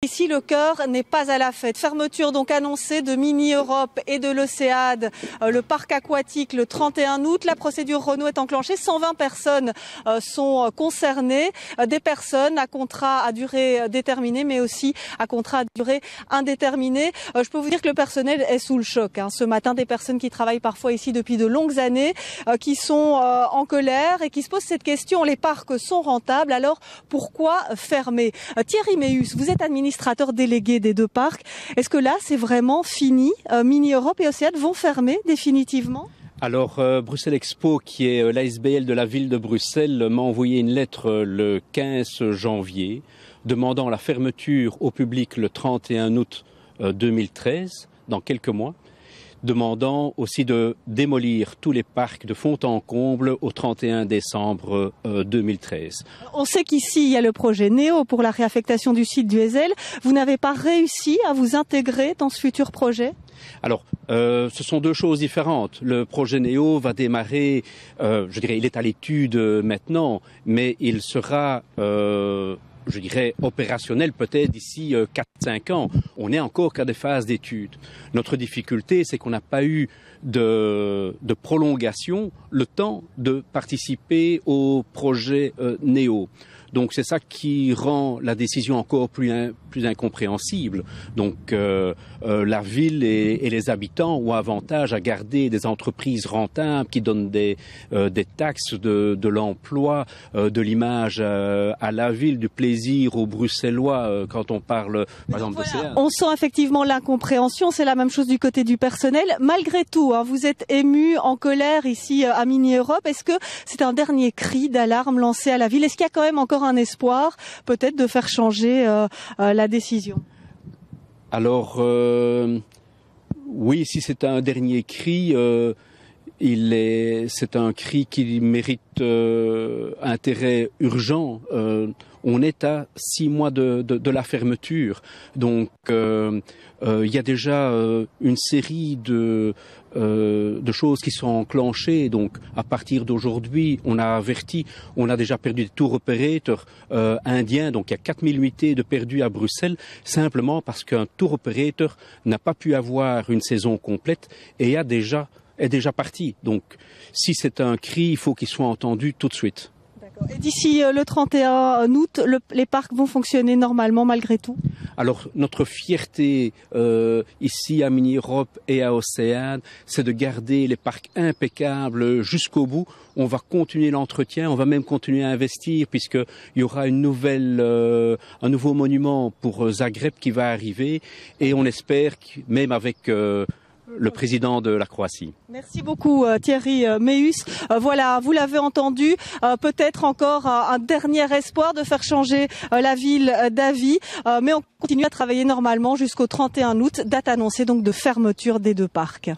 Ici, le cœur n'est pas à la fête. Fermeture donc annoncée de Mini Europe et de l'Océade, le parc aquatique le 31 août. La procédure Renault est enclenchée. 120 personnes sont concernées. Des personnes à contrat à durée déterminée, mais aussi à contrat à durée indéterminée. Je peux vous dire que le personnel est sous le choc. Ce matin, des personnes qui travaillent parfois ici depuis de longues années, qui sont en colère et qui se posent cette question. Les parcs sont rentables, alors pourquoi fermer? Thierry Méhus, vous êtes administrateur délégué des deux parcs. Est-ce que là, c'est vraiment fini? Mini Europe et Océade vont fermer définitivement? Alors, Bruxelles Expo, qui est l'ASBL de la ville de Bruxelles, m'a envoyé une lettre le 15 janvier demandant la fermeture au public le 31 août 2013, dans quelques mois, demandant aussi de démolir tous les parcs de fond en comble au 31 décembre 2013. On sait qu'ici, il y a le projet NEO pour la réaffectation du site du Heysel. Vous n'avez pas réussi à vous intégrer dans ce futur projet? Alors, ce sont deux choses différentes. Le projet NEO va démarrer, je dirais, il est à l'étude maintenant, mais il sera je dirais, opérationnel peut-être d'ici 4-5 ans. On n'est encore qu'à des phases d'études. Notre difficulté, c'est qu'on n'a pas eu de prolongation, le temps de participer au projet NEO. Donc c'est ça qui rend la décision encore plus incompréhensible. Donc la ville et les habitants ont avantage à garder des entreprises rentables qui donnent des taxes, de l'emploi, de l'image à la ville, du plaisir aux Bruxellois quand on parle par exemple d'Océane. On sent effectivement l'incompréhension, c'est la même chose du côté du personnel. Malgré tout, vous êtes ému, en colère ici à Mini Europe. Est-ce que c'est un dernier cri d'alarme lancé à la ville? Est-ce qu'il y a quand même encore un espoir peut-être de faire changer la décision? Alors oui, si c'est un dernier cri, c'est un cri qui mérite intérêt urgent. On est à 6 mois de la fermeture, donc il y a déjà une série de choses qui sont enclenchées. Donc à partir d'aujourd'hui, on a averti, on a déjà perdu des tour operators indiens, donc il y a 4000 nuitées de perdus à Bruxelles, simplement parce qu'un tour operator n'a pas pu avoir une saison complète et est déjà parti. Donc si c'est un cri, il faut qu'il soit entendu tout de suite. Et d'ici le 31 août, les parcs vont fonctionner normalement malgré tout? Alors notre fierté ici à Mini Europe et à Océane, c'est de garder les parcs impeccables jusqu'au bout. On va continuer l'entretien, on va même continuer à investir puisqu'il y aura un nouveau monument pour Zagreb qui va arriver et on espère même avec le président de la Croatie. Merci beaucoup Thierry Méhus. Voilà, vous l'avez entendu, peut-être encore un dernier espoir de faire changer la ville d'avis, mais on continue à travailler normalement jusqu'au 31 août, date annoncée donc de fermeture des deux parcs.